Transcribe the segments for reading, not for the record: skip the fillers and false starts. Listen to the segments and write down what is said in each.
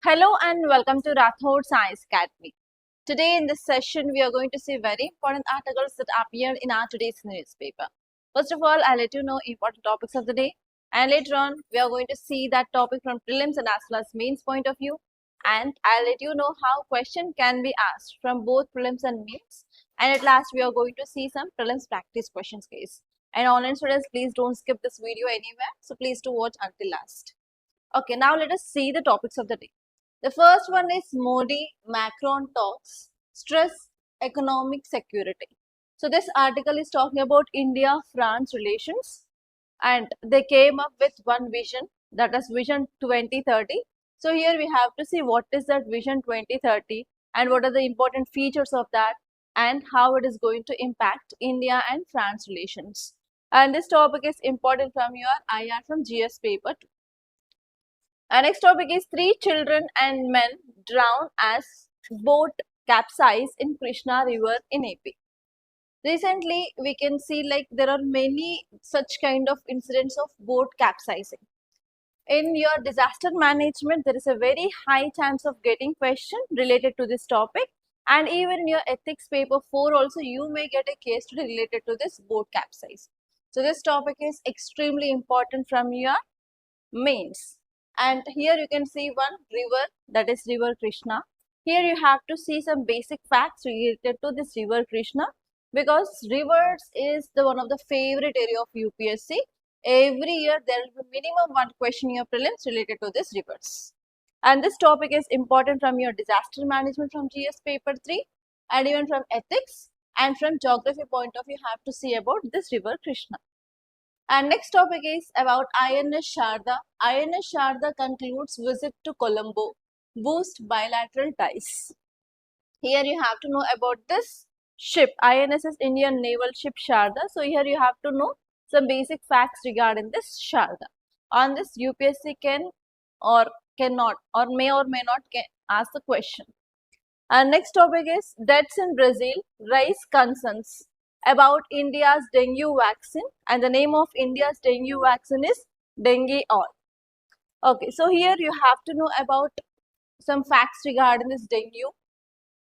Hello and welcome to Rathods IAS Academy. Today in this session, we are going to see very important articles that appeared in our today's newspaper. First of all, I'll let you know important topics of the day, and later on, we are going to see that topic from prelims and as well as mains point of view, and I'll let you know how question can be asked from both prelims and mains, and at last, we are going to see some prelims practice questions case. And online students, please don't skip this video anywhere, so please do watch until last. Okay, now let us see the topics of the day. The first one is Modi Macron talks stress economic security. So this article is talking about India-France relations, and they came up with one vision, that is Vision 2030. So here we have to see what is that Vision 2030 and what are the important features of that and how it is going to impact India and France relations. And this topic is important from your IR from GS paper 2. Our next topic is 3 children and men drown as boat capsize in Krishna River in AP. Recently, we can see like there are many such kind of incidents of boat capsizing. In your disaster management, there is a very high chance of getting question related to this topic, and even in your ethics paper 4 also you may get a case study related to this boat capsize. So this topic is extremely important from your mains. And here you can see one river, that is river Krishna. Here you have to see some basic facts related to this river Krishna, because rivers is the one of the favorite area of UPSC. Every year there will be minimum one question in your prelims related to this rivers. And this topic is important from your disaster management from GS paper 3 and even from ethics and from geography point of view you have to see about this river Krishna. And next topic is about INS Sharda. INS Sharda concludes visit to Colombo, boost bilateral ties. Here you have to know about this ship. INS is Indian Naval Ship Sharda. So here you have to know some basic facts regarding this Sharda. On this UPSC can or cannot or may not ask the question. And next topic is deaths in Brazil raise concerns about India's dengue vaccine, and the name of India's dengue vaccine is Dengue All. Okay, so here you have to know about some facts regarding this dengue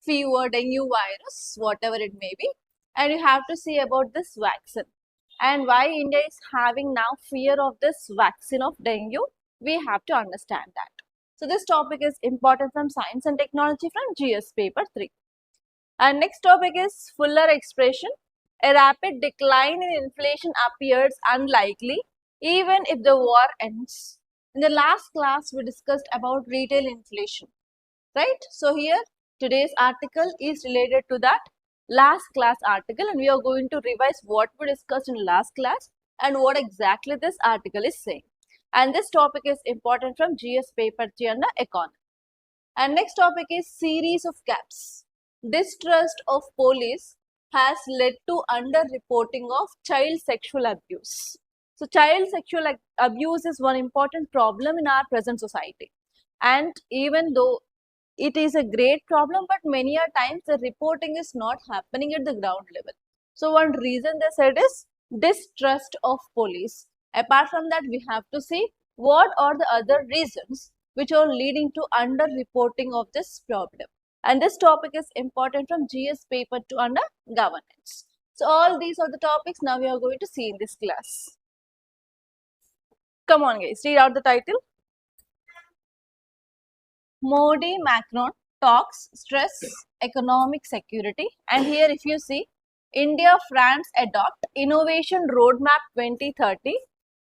fever, dengue virus, whatever it may be, and you have to see about this vaccine and why India is having now fear of this vaccine of dengue. We have to understand that. So this topic is important from science and technology from GS paper 3. And next topic is Fuller expression. A rapid decline in inflation appears unlikely even if the war ends. In the last class, we discussed about retail inflation, right? So here, today's article is related to that last class article, and we are going to revise what we discussed in last class and what exactly this article is saying. And this topic is important from GS paper 3 under economy. And next topic is series of gaps. Distrust of police has led to underreporting of child sexual abuse. So child sexual abuse is one important problem in our present society. And even though it is a great problem, but many a times the reporting is not happening at the ground level. So one reason they said is distrust of police. Apart from that, we have to see what are the other reasons which are leading to underreporting of this problem. And this topic is important from GS paper 2 under governance. So all these are the topics now we are going to see in this class. Come on guys, read out the title. Modi Macron talks stress economic security. And here if you see, India France adopt innovation roadmap 2030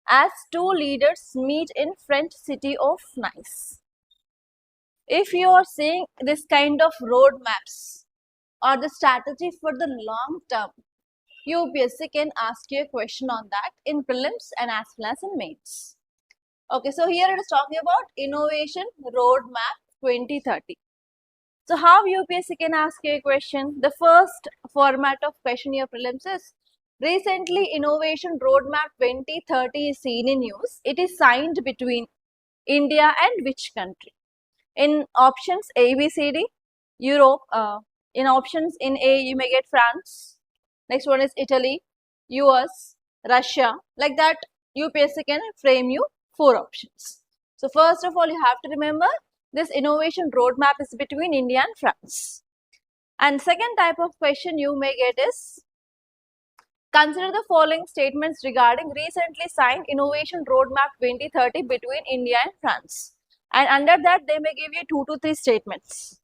as 2 leaders meet in French city of Nice. If you are seeing this kind of roadmaps or the strategy for the long term, UPSC can ask you a question on that in prelims and as well as in mains. Okay, so here it is talking about innovation roadmap 2030. So how UPSC can ask you a question? The first format of question your prelims is recently innovation roadmap 2030 is seen in news. It is signed between India and which country? In options A, B, C, D, Europe. In options in A, you may get France. Next one is Italy, US, Russia. Like that, UPSC can frame you 4 options. So first of all, you have to remember this innovation roadmap is between India and France. And second type of question you may get is, consider the following statements regarding recently signed Innovation Roadmap 2030 between India and France. And under that, they may give you 2 to 3 statements.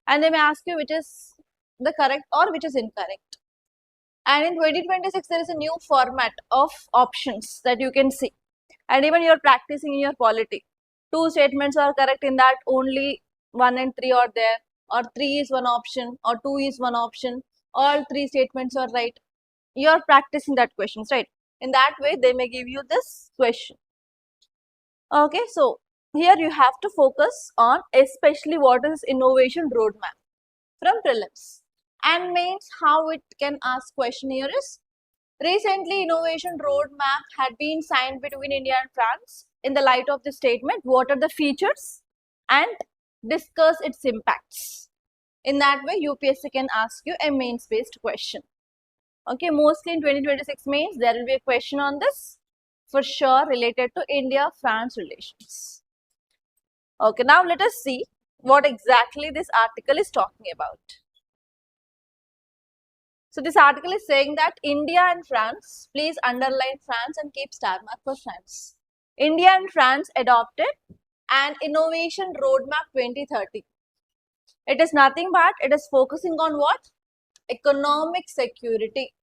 And they may ask you which is the correct or which is incorrect. And in 2026, there is a new format of options that you can see. And even you are practicing in your polity. 2 statements are correct, in that only 1 and 3 are there, or 3 is one option, or 2 is one option, all 3 statements are right. You are practicing that questions, right? In that way, they may give you this question. Okay, so here you have to focus on especially what is innovation roadmap from prelims. And mains, how it can ask question here is, recently innovation roadmap had been signed between India and France. In the light of the statement, what are the features and discuss its impacts. In that way, UPSC can ask you a mains based question. Okay, mostly in 2026 mains, there will be a question on this for sure related to India-France relations. Okay, now let us see what exactly this article is talking about. So this article is saying that India and France, please underline France and keep star mark for France. India and France adopted an innovation roadmap 2030. It is nothing but it is focusing on what? Economic security.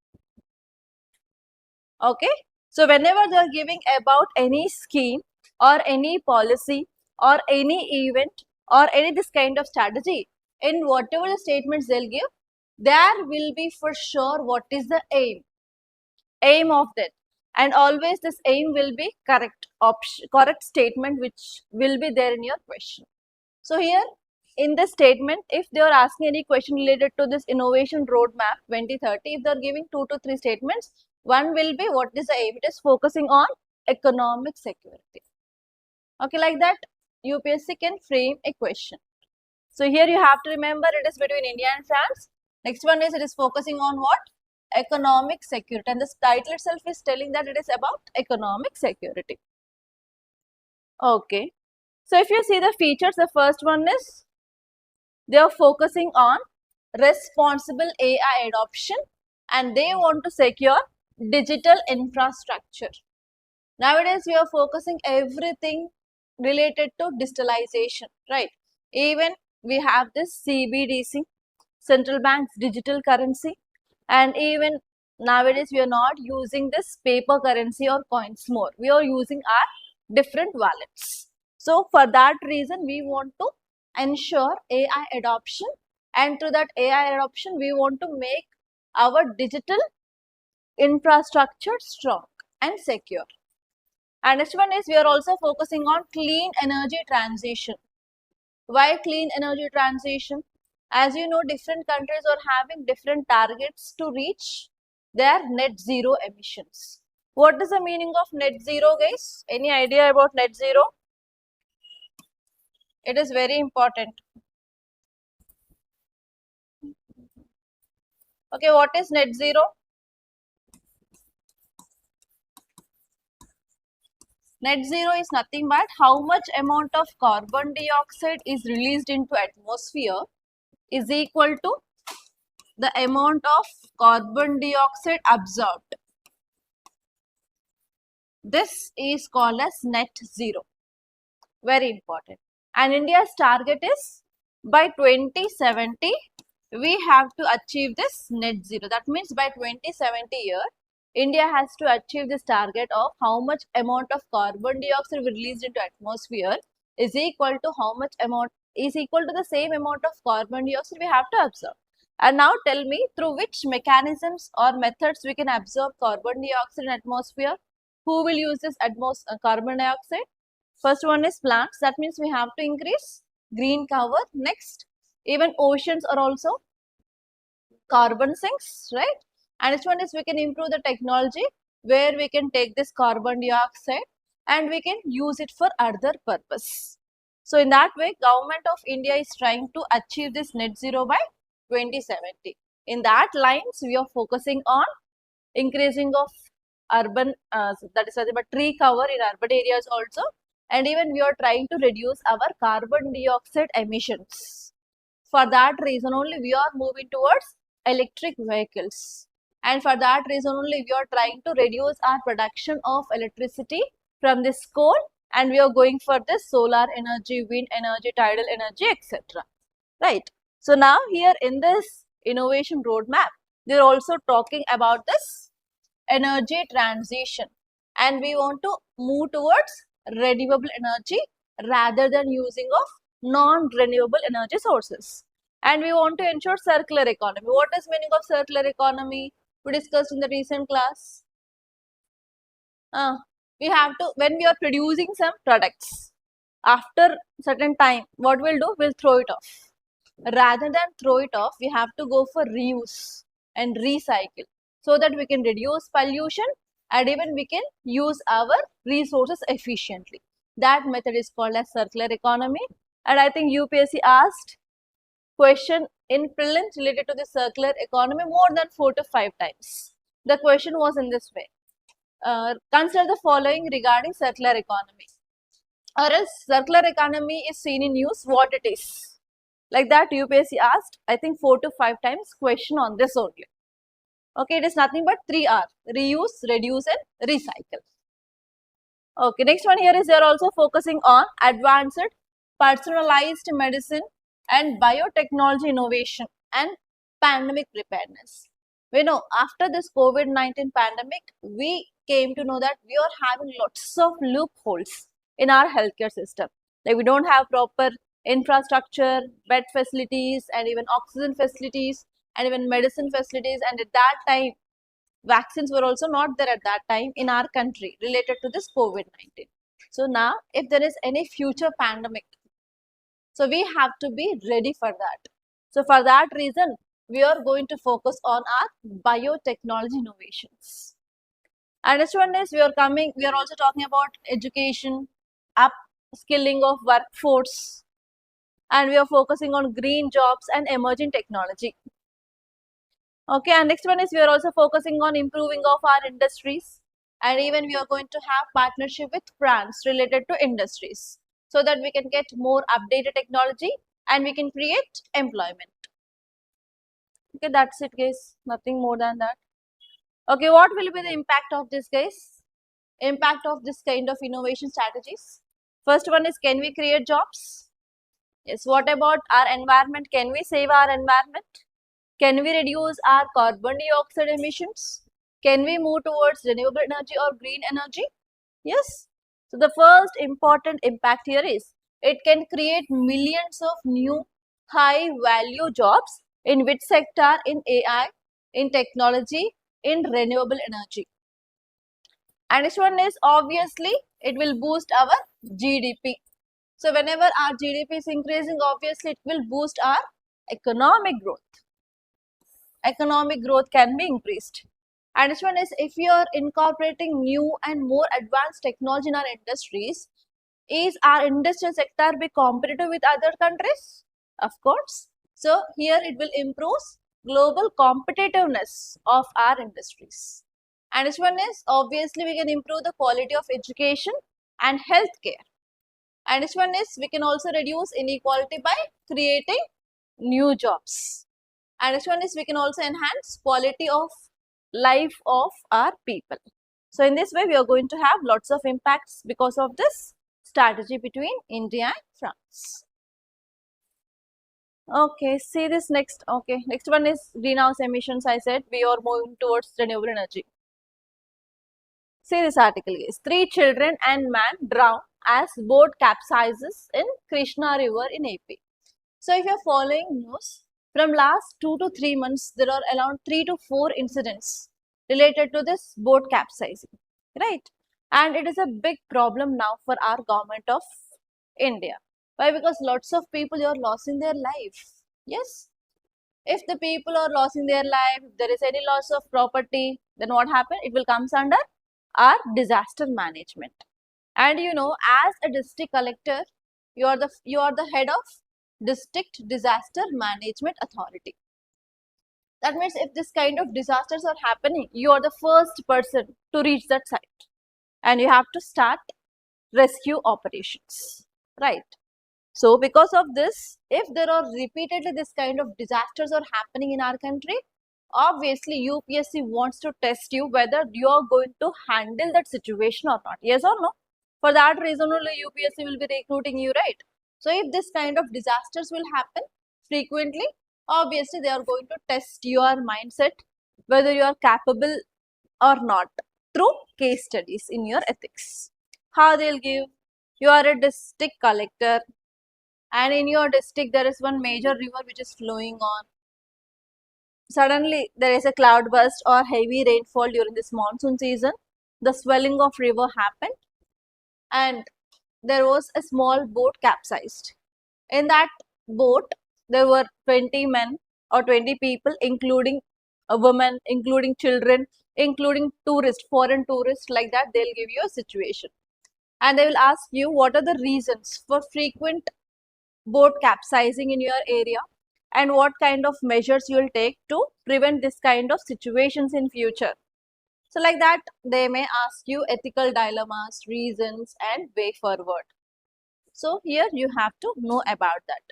Okay, so whenever they are giving about any scheme or any policy or any event or any this kind of strategy, in whatever the statements they'll give, there will be for sure what is the aim of that, and always this aim will be correct option, correct statement which will be there in your question. So here in this statement, if they are asking any question related to this innovation roadmap 2030, if they are giving 2 to 3 statements, one will be what is the aim? It is focusing on economic security. Okay, like that UPSC can frame a question. So here you have to remember it is between India and France. Next one is it is focusing on what? Economic security, and this title itself is telling that it is about economic security. Okay, so if you see the features, the first one is they are focusing on responsible AI adoption and they want to secure digital infrastructure. Nowadays, we are focusing everything related to digitalization, right? Even we have this CBDC, central bank's digital currency, and even nowadays we are not using this paper currency or coins more. We are using our different wallets. So for that reason, we want to ensure AI adoption, and through that AI adoption, we want to make our digital infrastructure strong and secure. And next one is we are also focusing on clean energy transition. Why clean energy transition? As you know, different countries are having different targets to reach their net zero emissions. What is the meaning of net zero, guys? Any idea about net zero? It is very important. Okay, what is net zero? Net zero is nothing but how much amount of carbon dioxide is released into atmosphere is equal to the amount of carbon dioxide absorbed. This is called as net zero. Very important. And India's target is by 2070, we have to achieve this net zero. That means by 2070 year, India has to achieve this target of how much amount of carbon dioxide released into atmosphere is equal to how much amount is equal to the same amount of carbon dioxide we have to absorb. And now tell me through which mechanisms or methods we can absorb carbon dioxide in atmosphere. Who will use this carbon dioxide? First one is plants. That means we have to increase green cover. Next, even oceans are also carbon sinks, right? And next one is we can improve the technology where we can take this carbon dioxide and we can use it for other purpose. So in that way, government of India is trying to achieve this net zero by 2070. In that lines, we are focusing on increasing of urban, that is nothing but tree cover in urban areas also, and even we are trying to reduce our carbon dioxide emissions. For that reason only we are moving towards electric vehicles, and for that reason only we are trying to reduce our production of electricity from this coal, and we are going for this solar energy, wind energy, tidal energy, etc. Right. So now here in this innovation roadmap, they are also talking about this energy transition, and we want to move towards renewable energy rather than using of non-renewable energy sources, and we want to ensure circular economy. What is meaning of circular economy? We discussed in the recent class. We have to, when we are producing some products, after certain time, what we'll do, we'll throw it off. Rather than throw it off, we have to go for reuse and recycle, so that we can reduce pollution and even we can use our resources efficiently. That method is called as circular economy, and I think UPSC asked question in prelims related to the circular economy more than 4 to 5 times. The question was in this way. Consider the following regarding circular economy, or else circular economy is seen in news, what it is. Like that UPSC asked, I think 4 to 5 times question on this only. Okay, it is nothing but 3R: reuse, reduce and recycle. Okay, next one here is they are also focusing on advanced personalized medicine and biotechnology innovation and pandemic preparedness. We know after this COVID-19 pandemic, we came to know that we are having lots of loopholes in our healthcare system. Like we don't have proper infrastructure, bed facilities, and even oxygen facilities, and even medicine facilities. And at that time, vaccines were also not there at that time in our country related to this COVID-19. So now, if there is any future pandemic, so we have to be ready for that. So for that reason, we are going to focus on our biotechnology innovations. And next one is we are also talking about education, upskilling of workforce, and we are focusing on green jobs and emerging technology. Okay, and next one is we are also focusing on improving of our industries, and even we are going to have partnership with brands related to industries, so that we can get more updated technology and we can create employment. Okay, that's it guys, nothing more than that. Okay, what will be the impact of this guys? Impact of this kind of innovation strategies. First one is, can we create jobs? Yes. What about our environment? Can we save our environment? Can we reduce our carbon dioxide emissions? Can we move towards renewable energy or green energy? Yes. So the first important impact here is it can create millions of new high value jobs in which sector? In AI, in technology, in renewable energy. And this one is obviously it will boost our GDP. So whenever our GDP is increasing, obviously it will boost our economic growth. Economic growth can be increased. And this one is, if you are incorporating new and more advanced technology in our industries, is our industrial sector be competitive with other countries? Of course. So here it will improve global competitiveness of our industries. And this one is, obviously we can improve the quality of education and healthcare. And this one is, we can also reduce inequality by creating new jobs. And this one is, we can also enhance quality of life of our people. So in this way, we are going to have lots of impacts because of this strategy between India and France. Okay, see this next. Okay, next one is greenhouse emissions. I said we are moving towards renewable energy. See this article is 3 children and man drown as boat capsizes in Krishna River in AP. So if you are following news, from last 2 to 3 months, there are around 3 to 4 incidents related to this boat capsizing, right? And it is a big problem now for our government of India. Why? Because lots of people are losing their life. Yes. If the people are losing their life, if there is any loss of property, then what happens? It will comes under our disaster management. And you know, as a district collector, you are the head of district disaster management authority. That means if this kind of disasters are happening, you are the first person to reach that site, and you have to start rescue operations, right? So because of this, if there are repeatedly this kind of disasters are happening in our country, obviously UPSC wants to test you whether you are going to handle that situation or not. Yes or no? For that reason only UPSC will be recruiting you, right? So if this kind of disasters will happen frequently, obviously they are going to test your mindset whether you are capable or not through case studies in your ethics. How they'll give, you are a district collector and in your district there is one major river which is flowing on. Suddenly there is a cloud burst or heavy rainfall during this monsoon season. The swelling of river happened and there was a small boat capsized. In that boat there were 20 men or 20 people, including a woman, including children, including tourists, foreign tourists, like that. They'll give you a situation and they will ask you what are the reasons for frequent boat capsizing in your area and what kind of measures you will take to prevent this kind of situations in future. So like that, they may ask you ethical dilemmas, reasons and way forward. So here you have to know about that.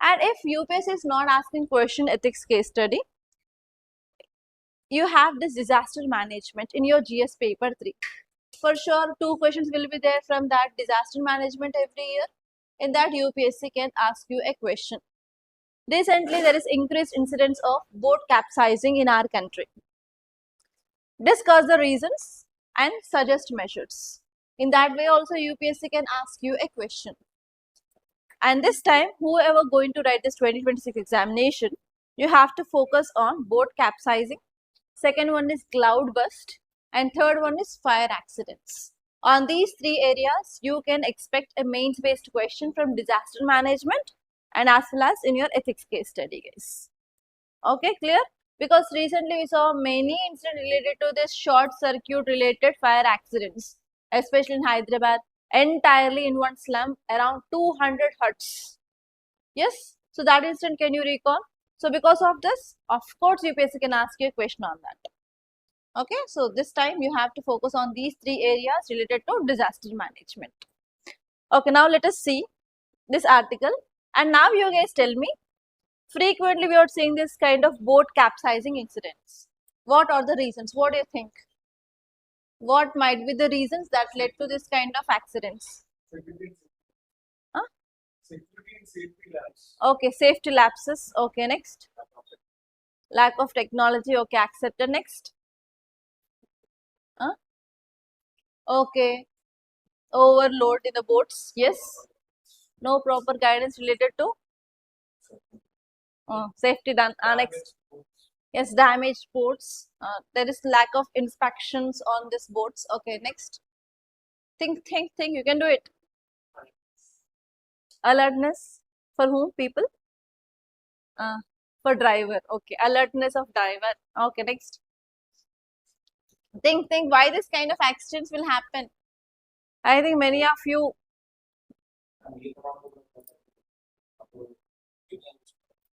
And if UPSC is not asking question ethics case study, you have this disaster management in your GS paper 3. For sure, 2 questions will be there from that disaster management every year. In that UPSC can ask you a question. Recently, there is increased incidence of boat capsizing in our country. Discuss the reasons and suggest measures. In that way also UPSC can ask you a question. And this time, whoever going to write this 2026 examination, you have to focus on boat capsizing. Second one is cloud burst. And third one is fire accidents. On these 3 areas, you can expect a mains-based question from disaster management and as well as in your ethics case study, guys. Okay, clear? Because recently we saw many incidents related to this short circuit related fire accidents, especially in Hyderabad, entirely in one slum, around 200 huts. Yes? So that incident, can you recall? So because of this, of course, UPSC can ask you a question on that. Okay, so this time you have to focus on these 3 areas related to disaster management. Okay, now let us see this article. And now you guys tell me, frequently we are seeing this kind of boat capsizing incidents. What are the reasons? What do you think? What might be the reasons that led to this kind of accidents? Huh? Safety lapse. Okay, safety lapses. Okay, next. Lack of technology. Okay, accepted. Next. Huh? Okay. Overload in the boats. Yes. No proper guidance related to safety done. Next. Yes, damaged boats. There is lack of inspections on these boats. Okay, next. Think. You can do it. Alertness for whom? People? For driver. Okay, alertness of driver. Okay, next. Think why this kind of accidents will happen. I think many of you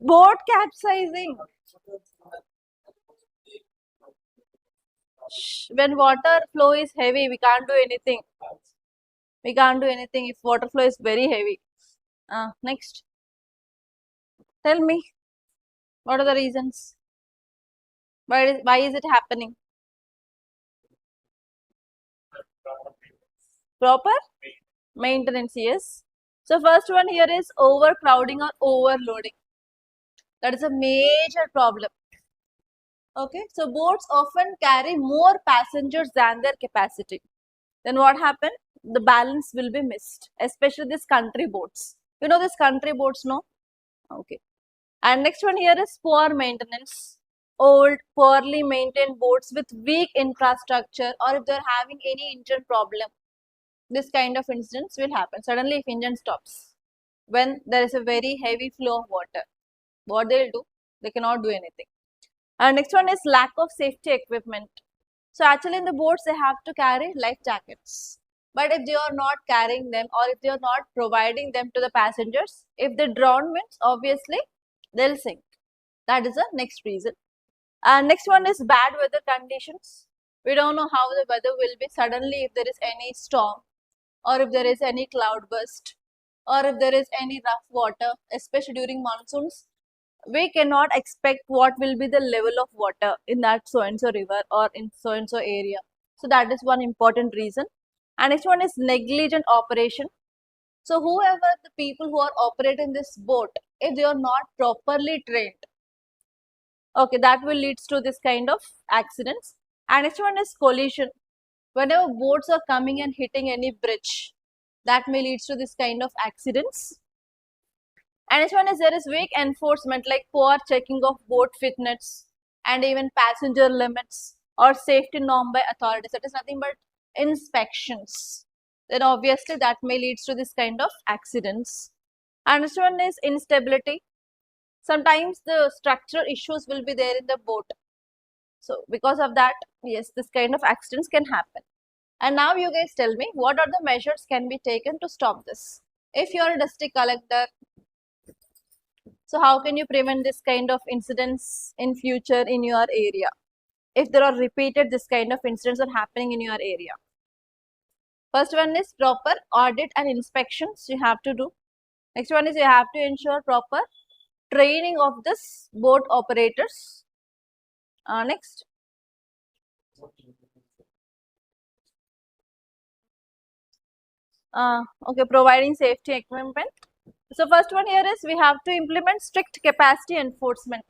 boat capsizing. When water flow is heavy, we can't do anything. We can't do anything if water flow is very heavy. Next. Tell me, what are the reasons? Why is it happening? Proper maintenance, yes. So first one here is overcrowding or overloading. That is a major problem. Okay, so boats often carry more passengers than their capacity. Then what happened? The balance will be missed, especially these country boats. You know these country boats, no? Okay. And next one here is poor maintenance. Old, poorly maintained boats with weak infrastructure, or if they're having any engine problem, this kind of incidents will happen. Suddenly if engine stops, when there is a very heavy flow of water, what they'll do? They cannot do anything. And next one is lack of safety equipment. So actually in the boats they have to carry life jackets. But if they are not carrying them or if they are not providing them to the passengers, if they drown means obviously they'll sink. That is the next reason. And next one is bad weather conditions. We don't know how the weather will be suddenly if there is any storm. or if there is any cloud burst, or if there is any rough water, especially during monsoons, we cannot expect what will be the level of water in that so and so river or in so and so area. So that is one important reason. And next one is negligent operation. So whoever the people who are operating this boat, if they are not properly trained, okay, that will leads to this kind of accidents. And next one is collision. Whenever boats are coming and hitting any bridge, that may leads to this kind of accidents. And next one is there is weak enforcement, like poor checking of boat fitness and even passenger limits or safety norm by authorities. That is nothing but inspections. Then obviously that may leads to this kind of accidents. And next one is instability. Sometimes the structural issues will be there in the boat. So because of that, yes, this kind of accidents can happen. And now you guys tell me, what are the measures can be taken to stop this? If you are a district collector, so how can you prevent this kind of incidents in future in your area? If there are repeated this kind of incidents are happening in your area. First one is proper audit and inspections you have to do. Next one is you have to ensure proper training of this boat operators. Next. Okay, providing safety equipment. So first one here is we have to implement strict capacity enforcement.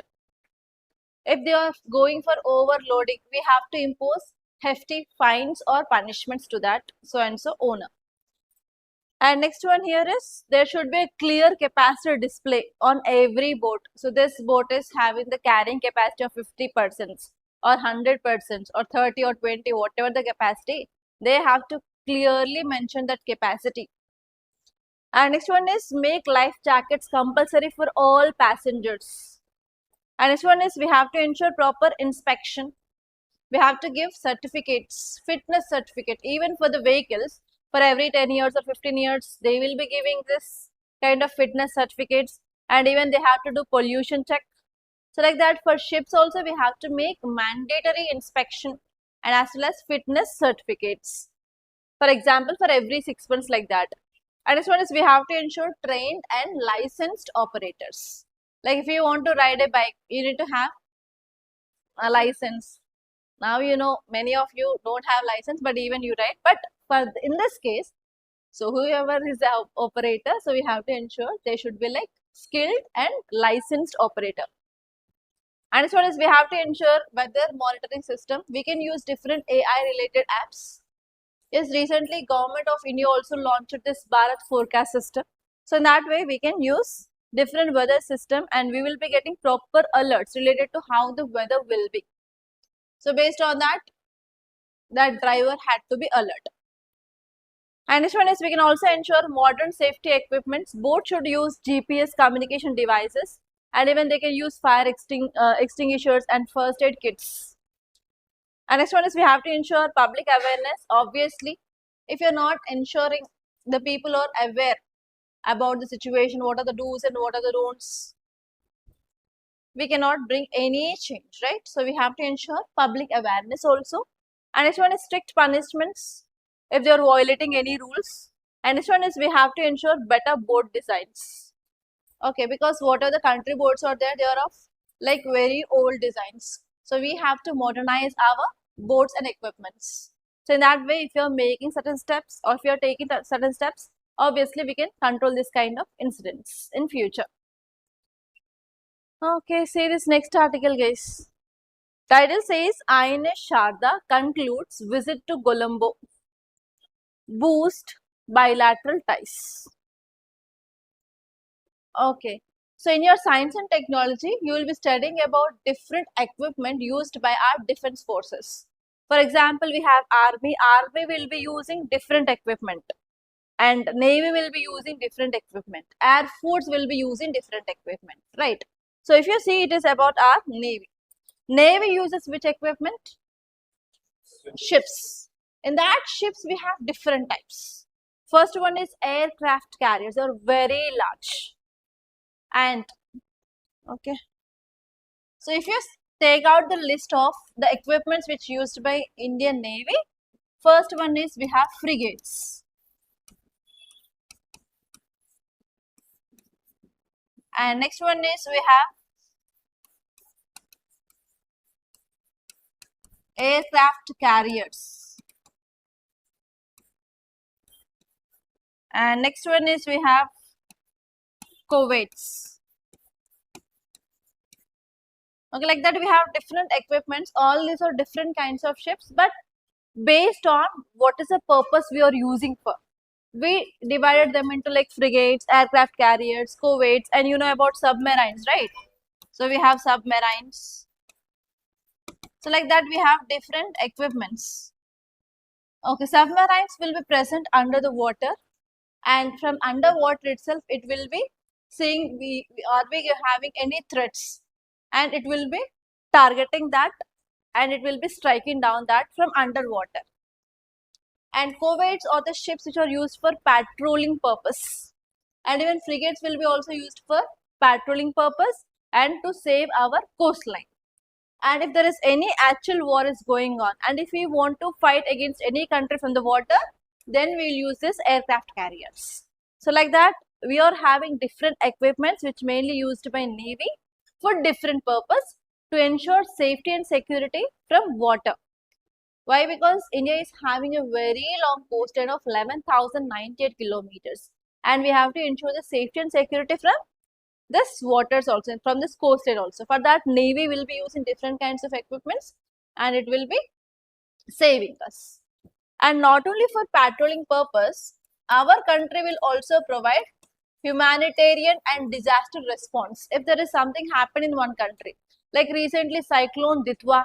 If they are going for overloading, we have to impose hefty fines or punishments to that so and so owner. And next one here is there should be a clear capacity display on every boat. So this boat is having the carrying capacity of 50% or 100% or 30 or 20, whatever the capacity, they have to clearly mention that capacity. And next one is make life jackets compulsory for all passengers. And next one is we have to ensure proper inspection. We have to give certificates, fitness certificate, even for the vehicles. For every 10 years or 15 years, they will be giving this kind of fitness certificates, and even they have to do pollution check. So like that, for ships also we have to make mandatory inspection and as well as fitness certificates. For example, for every 6 months like that. And this one is we have to ensure trained and licensed operators. Like if you want to ride a bike, you need to have a license. Now you know many of you don't have license, but even you ride. But for in this case, so whoever is the operator, so we have to ensure they should be like skilled and licensed operator. And this one is we have to ensure weather monitoring system. We can use different AI related apps. Yes, recently Government of India also launched this Bharat forecast system. So in that way we can use different weather system and we will be getting proper alerts related to how the weather will be. So based on that, that driver had to be alert. And this one is we can also ensure modern safety equipments. Both should use GPS communication devices and even they can use fire extinguishers and first aid kits. And next one is we have to ensure public awareness. Obviously, if you're not ensuring the people are aware about the situation, what are the do's and what are the don'ts, we cannot bring any change, right? So we have to ensure public awareness also. And next one is strict punishments if they are violating any rules. And next one is we have to ensure better board designs. Okay, because what are the country boards are there, they are of like very old designs. So we have to modernize our boards and equipments. So in that way, if you are making certain steps or if you are taking certain steps, obviously we can control this kind of incidents in future. Okay, see this next article, guys. Title says INS Sharda concludes visit to Colombo. Boost bilateral ties. Okay. So in your science and technology, you will be studying about different equipment used by our defense forces. For example, we have army. Army will be using different equipment and navy will be using different equipment. Air force will be using different equipment, right? So if you see, it is about our navy. Navy uses which equipment? Ships. In that ships, we have different types. First one is aircraft carriers. They are very large. And okay, so if you take out the list of the equipments which used by Indian Navy, first one is we have frigates. And next one is we have aircraft carriers. And next one is we have corvettes. Okay, like that we have different equipments. All these are different kinds of ships, but based on what is the purpose we are using for. We divided them into like frigates, aircraft carriers, corvettes, and you know about submarines, right? So we have submarines. So like that we have different equipments. Okay, submarines will be present under the water, and from underwater itself it will be seeing are we having any threats, and it will be targeting that, and it will be striking down that from underwater. And corvettes are the ships which are used for patrolling purpose, and even frigates will be also used for patrolling purpose and to save our coastline. And if there is any actual war is going on, and if we want to fight against any country from the water, then we will use this aircraft carriers. So like that we are having different equipments which mainly used by Navy for different purpose to ensure safety and security from water. Why? Because India is having a very long coastline of 11,098 kilometers, and we have to ensure the safety and security from this waters also, from this coastline also. For that, Navy will be using different kinds of equipments, and it will be saving us. And not only for patrolling purpose, our country will also provide humanitarian and disaster response if there is something happened in one country. Like recently, cyclone Ditwa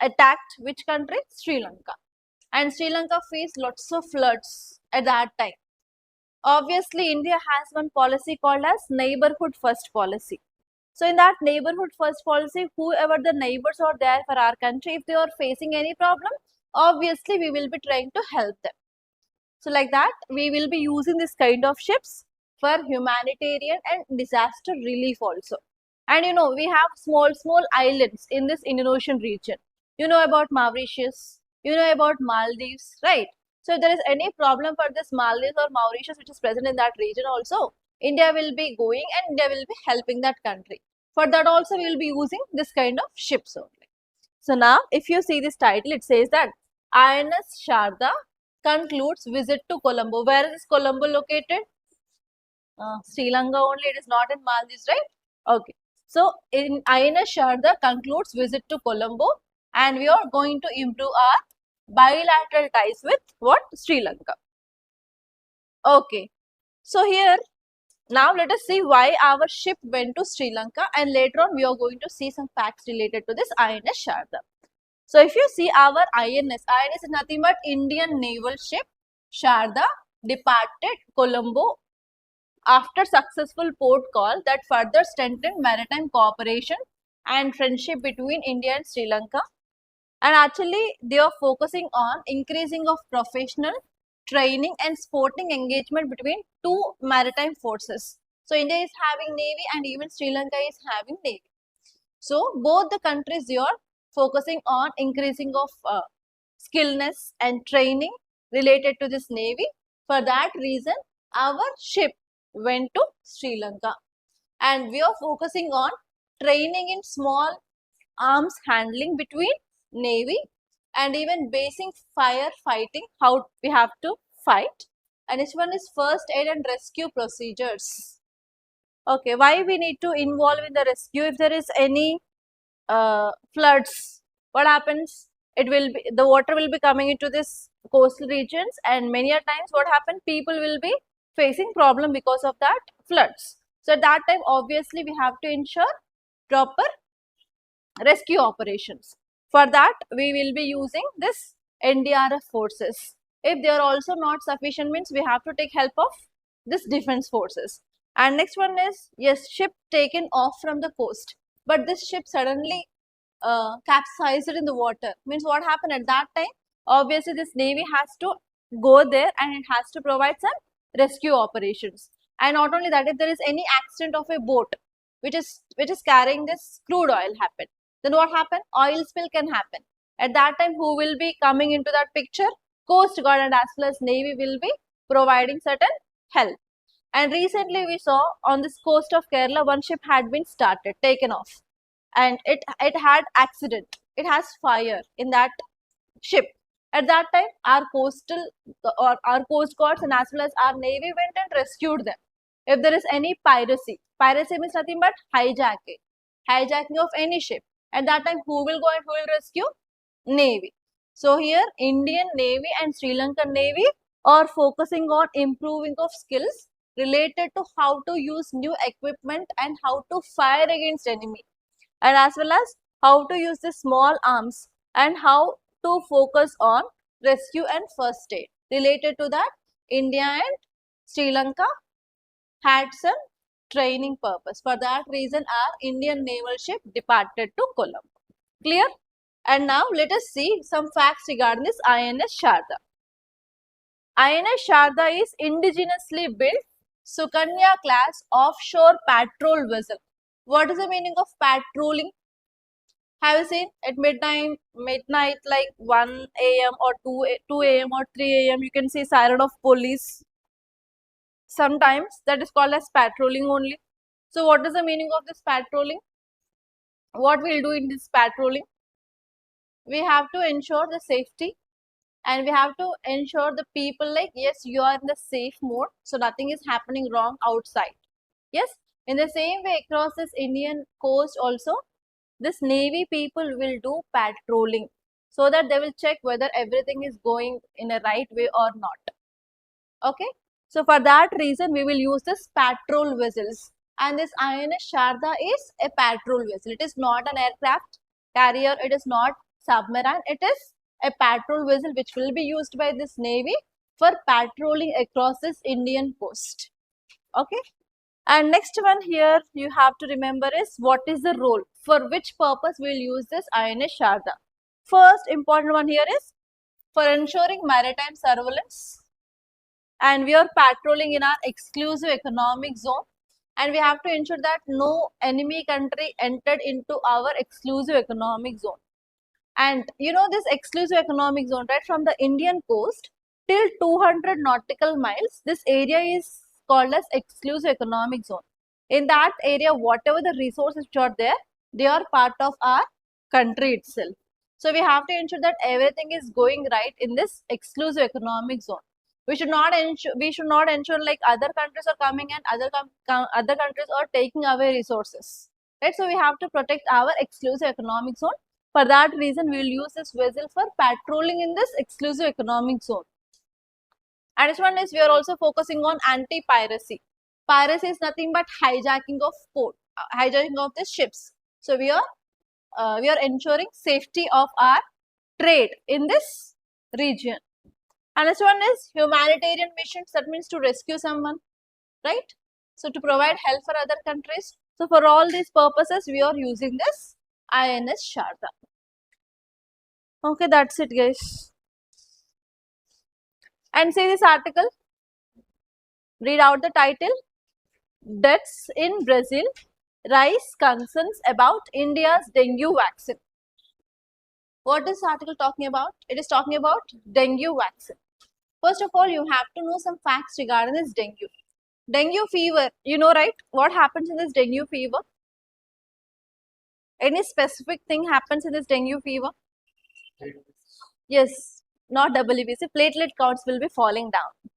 attacked which country? Sri Lanka. And Sri Lanka faced lots of floods at that time. Obviously, India has one policy called as neighborhood first policy. So in that neighborhood first policy, whoever the neighbors are there for our country, if they are facing any problem, obviously we will be trying to help them. So like that, we will be using this kind of ships for humanitarian and disaster relief also. And you know, we have small islands in this Indian Ocean region. You know about Mauritius, you know about Maldives, right? So if there is any problem for this Maldives or Mauritius which is present in that region also, India will be going and India will be helping that country. For that also we will be using this kind of ships only. So now if you see this title, it says that INS Sharda concludes visit to Colombo. Where is this Colombo located? Sri Lanka only, it is not in Maldives, right? Okay. So in INS Sharda concludes visit to Colombo, and we are going to improve our bilateral ties with what? Sri Lanka. Okay. So here, now let us see why our ship went to Sri Lanka, and later on we are going to see some facts related to this INS Sharda. So if you see our INS is nothing but Indian naval ship Sharda departed Colombo after successful port call that further strengthened maritime cooperation and friendship between India and Sri Lanka. And actually, they are focusing on increasing of professional training and sporting engagement between two maritime forces. So India is having navy, and even Sri Lanka is having navy. So both the countries, they are focusing on increasing of skillness and training related to this navy. For that reason, our ship went to Sri Lanka, and we are focusing on training in small arms handling between navy, and even basic firefighting, how we have to fight. And this one is first aid and rescue procedures. Okay, why we need to involve in the rescue? If there is any floods, what happens? It will be, the water will be coming into this coastal regions, and many a times what happens, people will be facing problem because of that floods. So at that time, obviously we have to ensure proper rescue operations. For that, we will be using this NDRF forces. If they are also not sufficient, means we have to take help of this defense forces. And next one is, yes, ship taken off from the coast, but this ship suddenly capsized in the water. Means what happened at that time? Obviously, this navy has to go there, and it has to provide some rescue operations. And not only that, if there is any accident of a boat which is carrying this crude oil happen, then what happen? Oil spill can happen. At that time, who will be coming into that picture? Coast Guard and as well as Navy will be providing certain help. And recently we saw on this coast of Kerala, one ship had been taken off, and it had accident. It has fire in that ship. At that time, our coastal or our coast guards and as well as our navy went and rescued them. If there is any piracy means nothing but hijacking of any ship. At that time, who will go and who will rescue? Navy. So here, Indian Navy and Sri Lankan Navy are focusing on improving of skills related to how to use new equipment and how to fire against enemy, and as well as how to use the small arms and how to focus on rescue and first aid. Related to that, India and Sri Lanka had some training purpose. For that reason, our Indian naval ship departed to Colombo. Clear? And now let us see some facts regarding this INS Sharda. INS Sharda is indigenously built Sukanya class offshore patrol vessel. What is the meaning of patrolling? Have you seen at midnight like 1 a.m. or 2 a.m. or 3 a.m. you can see siren of police. Sometimes that is called as patrolling only. So what is the meaning of this patrolling? What we'll do in this patrolling? We have to ensure the safety, and we have to ensure the people like, yes, you are in the safe mode, so nothing is happening wrong outside. Yes, in the same way across this Indian coast also, this navy people will do patrolling so that they will check whether everything is going in a right way or not. Okay, so for that reason we will use this patrol vessels, and this INS Sharda is a patrol vessel. It is not an aircraft carrier, it is not submarine, it is a patrol vessel which will be used by this navy for patrolling across this Indian coast. Okay, and next one here you have to remember is what is the role, for which purpose we will use this INS Sharda. First important one here is for ensuring maritime surveillance, and we are patrolling in our exclusive economic zone, and we have to ensure that no enemy country entered into our exclusive economic zone. And you know this exclusive economic zone, right, from the Indian coast till 200 nautical miles, this area is called as exclusive economic zone. In that area, whatever the resources which are there, they are part of our country itself. So we have to ensure that everything is going right in this exclusive economic zone. We should not ensure like other countries are coming and other countries are taking away resources. Right? So we have to protect our exclusive economic zone. For that reason, we will use this vessel for patrolling in this exclusive economic zone. And this one is we are also focusing on anti-piracy. Piracy is nothing but hijacking of hijacking of the ships. So we are ensuring safety of our trade in this region. And this one is humanitarian missions. That means to rescue someone, right? So to provide help for other countries. So for all these purposes, we are using this INS Sharda. Okay, that's it, guys. And see this article. Read out the title. Deaths in Brazil rise concerns about India's dengue vaccine. What is this article talking about? It is talking about dengue vaccine. First of all, you have to know some facts regarding this dengue. Dengue fever, you know, right? What happens in this dengue fever? Any specific thing happens in this dengue fever? Yes, not WBC. Platelet counts will be falling down.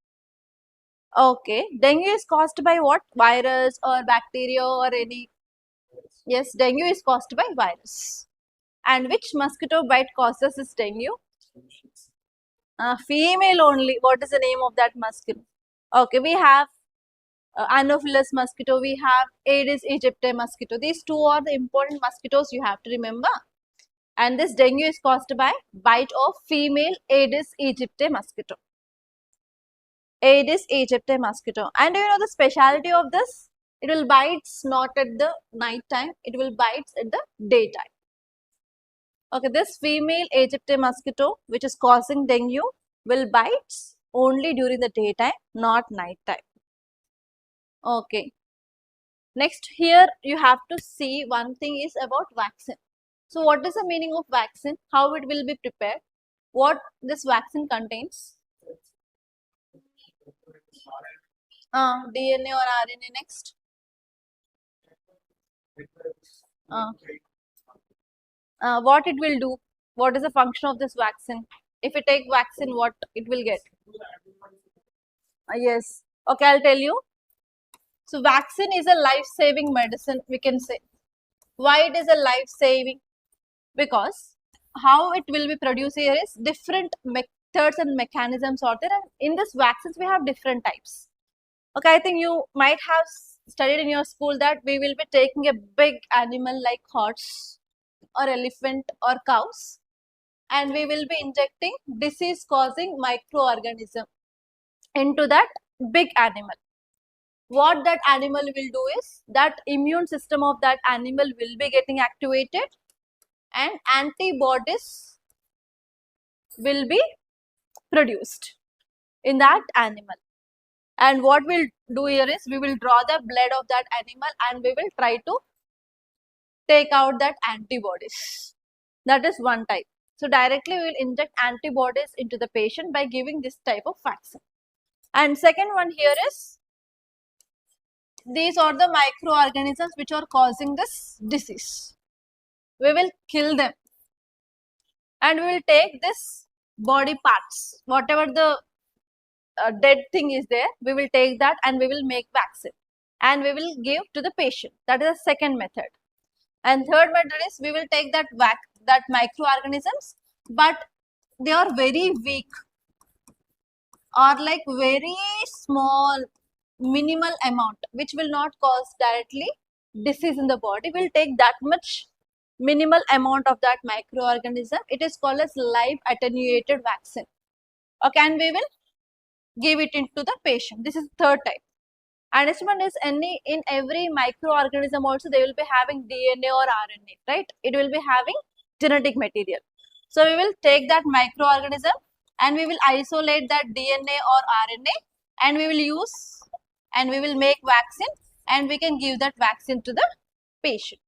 Okay, dengue is caused by what? Virus or bacteria or any? Yes, dengue is caused by virus. And which mosquito bite causes this dengue? Female only. What is the name of that mosquito? Okay, we have Anopheles mosquito, we have Aedes aegypti mosquito. These two are the important mosquitoes you have to remember. And this dengue is caused by bite of female Aedes aegypti mosquito. Aedes aegypti mosquito. And do you know the speciality of this? It will bite not at the night time, it will bite at the daytime. Okay, this female Aegypti mosquito which is causing dengue will bite only during the daytime, not night time. Okay. Next here you have to see one thing is about vaccine. So what is the meaning of vaccine? How it will be prepared? What this vaccine contains? DNA or RNA next. What it will do? What is the function of this vaccine? If you take vaccine, what it will get? Yes. Okay, I'll tell you. So vaccine is a life-saving medicine, we can say. Why it is a life-saving? Because how it will be produced here is different methods and mechanisms are there, and in this vaccines we have different types. Okay, I think you might have studied in your school that we will be taking a big animal like horse or elephant or cows, and we will be injecting disease causing microorganism into that big animal. What that animal will do is that immune system of that animal will be getting activated and antibodies will be produced in that animal. And what we'll do here is we will draw the blood of that animal and we will try to take out that antibodies. That is one type. So directly we will inject antibodies into the patient by giving this type of vaccine. And second one here is these are the microorganisms which are causing this disease. We will kill them and we will take this body parts, whatever the dead thing is there, we will take that and we will make vaccine and we will give to the patient. That is the second method. And third method is we will take that microorganisms, but they are very weak or like very small minimal amount which will not cause directly disease in the body. We'll take that much minimal amount of that microorganism. It is called as live attenuated vaccine. Okay, and we will give it into the patient. This is third type. And next one is in every microorganism also they will be having DNA or RNA, right? It will be having genetic material. So we will take that microorganism and we will isolate that DNA or RNA and we will use and we will make vaccine and we can give that vaccine to the patient,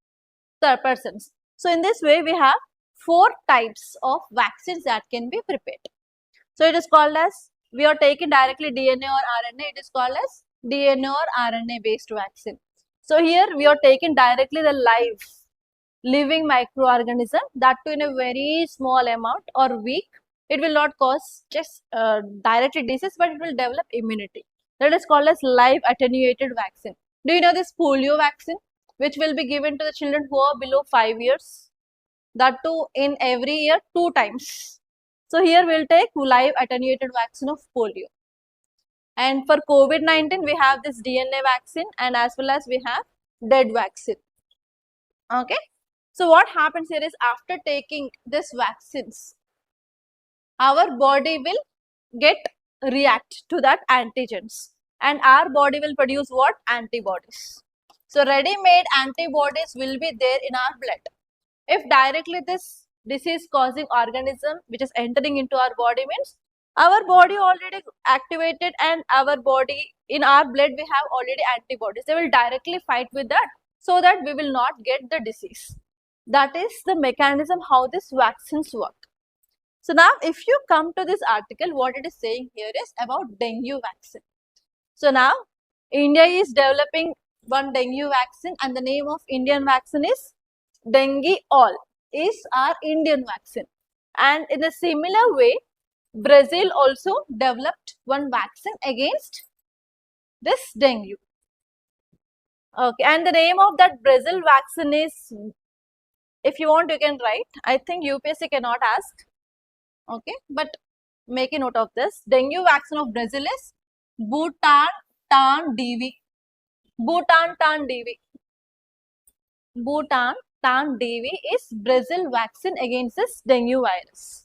the persons. So in this way we have 4 types of vaccines that can be prepared. So it is called as, we are taking directly DNA or RNA, it is called as DNA or RNA based vaccine. So here we are taking directly the live living microorganism, that too in a very small amount or weak. It will not cause just directly disease, but it will develop immunity. That is called as live attenuated vaccine. Do you know this polio vaccine, which will be given to the children who are below 5 years? That too in every year 2 times. So here we will take live attenuated vaccine of polio. And for COVID-19, we have this DNA vaccine and as well as we have dead vaccine. Okay. So what happens here is after taking this vaccines, our body will get react to that antigens and our body will produce what? Antibodies. So ready-made antibodies will be there in our blood. If directly this disease causing organism which is entering into our body means our body already activated and our body in our blood we have already antibodies. They will directly fight with that so that we will not get the disease. That is the mechanism how these vaccines work. So now if you come to this article, what it is saying here is about dengue vaccine. So now India is developing one dengue vaccine and the name of Indian vaccine is dengue all is our Indian vaccine. And in a similar way, Brazil also developed one vaccine against this dengue. Okay, and the name of that Brazil vaccine is, if you want you can write, I think UPSC cannot ask, okay, but make a note of this. Dengue vaccine of Brazil is Butantan-DV. Butantan-DV. Butantan-DV is Brazil vaccine against this dengue virus.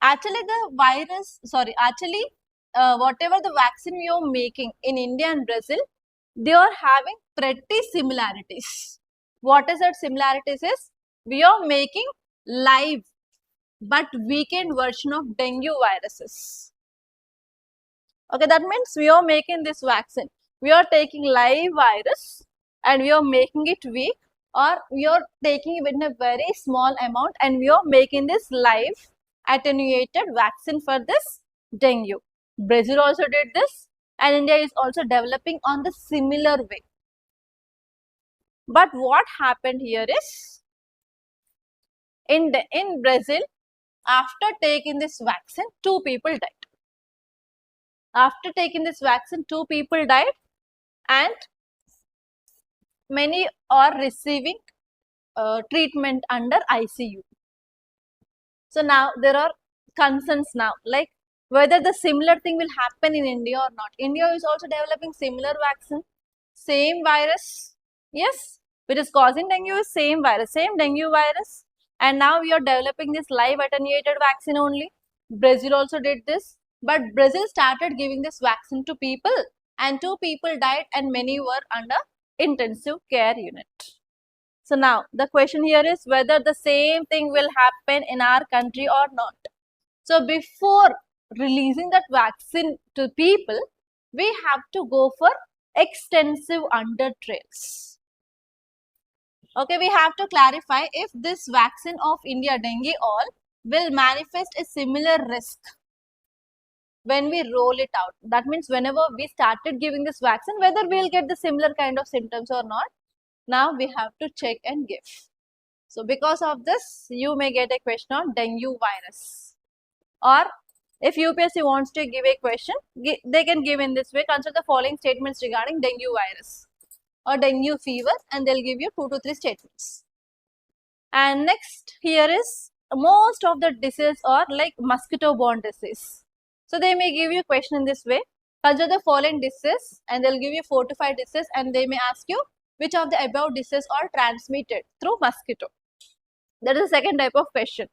Actually whatever the vaccine we are making in India and Brazil, they are having pretty similarities. What is that similarities is, we are making live but weakened version of dengue viruses. Okay, that means we are making this vaccine. We are taking live virus and we are making it weak, or we are taking it in a very small amount and we are making this live attenuated vaccine for this dengue. Brazil also did this and India is also developing on the similar way. But what happened here is, in Brazil, after taking this vaccine, 2 people died. After taking this vaccine, 2 people died, and many are receiving treatment under ICU. So now there are concerns now, like whether the similar thing will happen in India or not. India is also developing similar vaccine, same virus, yes, which is causing dengue, is same virus, same dengue virus, and now we are developing this live attenuated vaccine only. Brazil also did this, but Brazil started giving this vaccine to people, and 2 people died, and many were under intensive care unit. So now the question here is whether the same thing will happen in our country or not. So before releasing that vaccine to people, we have to go for extensive under trials. Okay, we have to clarify if this vaccine of India dengue all will manifest a similar risk when we roll it out. That means whenever we started giving this vaccine, whether we will get the similar kind of symptoms or not. Now we have to check and give. So because of this, you may get a question on dengue virus. Or if UPSC wants to give a question, they can give in this way. Consider the following statements regarding dengue virus or dengue fever, and they'll give you 2 to 3 statements. And next here is, most of the diseases are like mosquito-borne disease. So they may give you a question in this way. Consider the following diseases, and they'll give you 4 to 5 diseases, and they may ask you which of the above diseases are transmitted through mosquito. That is the second type of question.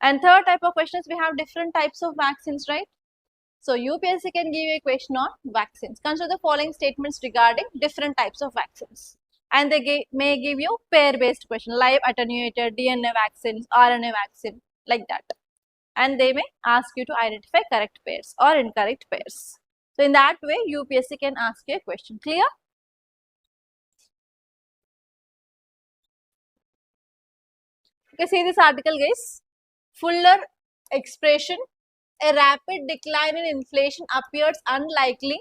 And third type of questions, we have different types of vaccines, right? So UPSC can give you a question on vaccines. Consider the following statements regarding different types of vaccines. And they may give you pair-based question, live attenuated, DNA vaccines, RNA vaccine, like that. And they may ask you to identify correct pairs or incorrect pairs. So in that way, UPSC can ask you a question. Clear? Okay, see this article, guys. Fuller expression, a rapid decline in inflation appears unlikely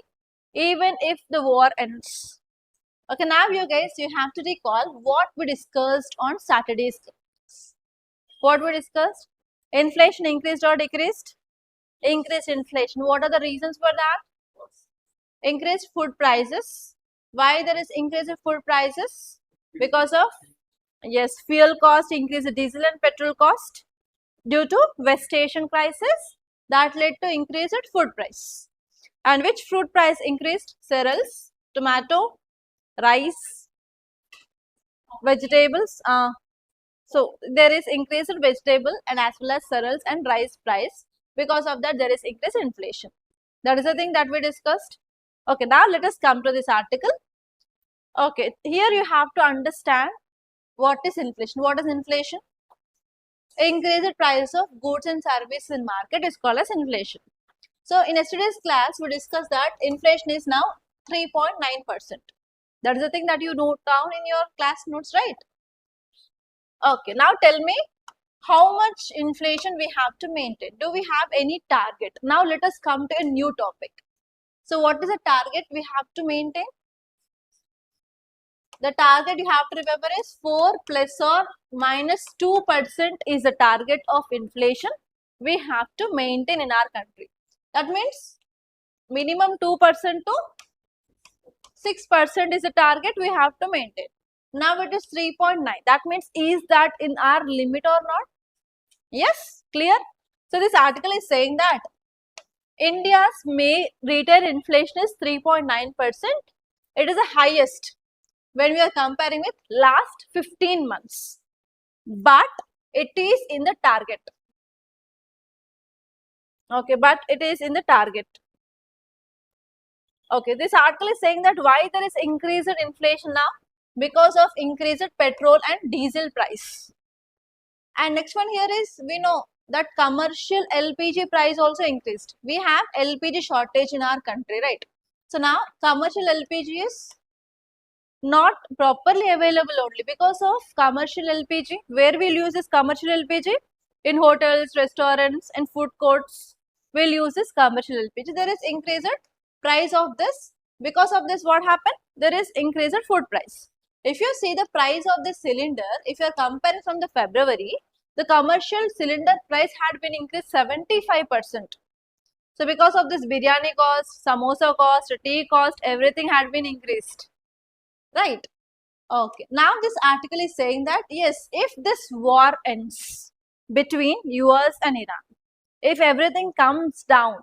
even if the war ends. Okay, now you guys, you have to recall what we discussed on Saturday's class. What we discussed? Inflation increased or decreased? Increased inflation. What are the reasons for that? Increased food prices. Why there is increase in food prices? Because of, yes, fuel cost increase, diesel and petrol cost. Due to West Asian crisis, that led to increase in food price. And which fruit price increased? Cereals, tomato, rice, vegetables. So there is increase in vegetable and as well as cereals and rice price. Because of that, there is increase in inflation. That is the thing that we discussed. Okay, now let us come to this article. Okay, here you have to understand what is inflation. What is inflation? Increased price of goods and services in market is called as inflation. So in yesterday's class, we discussed that inflation is now 3.9%. That is the thing that you note down in your class notes, right? Okay, now tell me how much inflation we have to maintain. Do we have any target? Now let us come to a new topic. So what is the target we have to maintain? The target you have to remember is 4 plus or minus 2% is the target of inflation we have to maintain in our country. That means minimum 2% to 6% is the target we have to maintain. Now it is 3.9. That means, is that in our limit or not? Yes, clear? So this article is saying that India's May retail inflation is 3.9%. It is the highest when we are comparing with last 15 months. But it is in the target. Okay, but it is in the target. Okay, this article is saying that why there is increase in inflation now? Because of increased petrol and diesel price. And next one here is, we know that commercial LPG price also increased. We have LPG shortage in our country, right? So now commercial LPG is not properly available only because of commercial LPG. Where we'll use this commercial LPG? In hotels, restaurants and food courts, we'll use this commercial LPG. There is increased price of this. Because of this, what happened? There is increase in food price. If you see the price of this cylinder, if you are comparing from the February, the commercial cylinder price had been increased 75%. So because of this biryani cost, samosa cost, tea cost, everything had been increased. Right? Okay. Now this article is saying that yes, if this war ends between US and Iran, if everything comes down,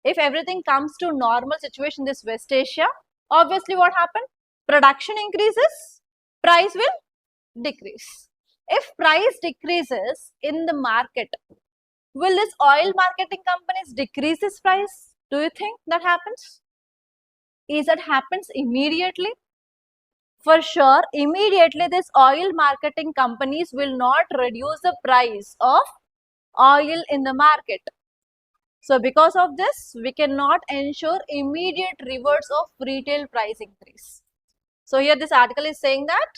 if everything comes to normal situation in this West Asia, obviously what happened? Production increases, price will decrease. If price decreases in the market, will this oil marketing companies decrease this price? Do you think that happens? Is that happens immediately? For sure, immediately this oil marketing companies will not reduce the price of oil in the market. So because of this, we cannot ensure immediate reverse of retail price increase. So here this article is saying that,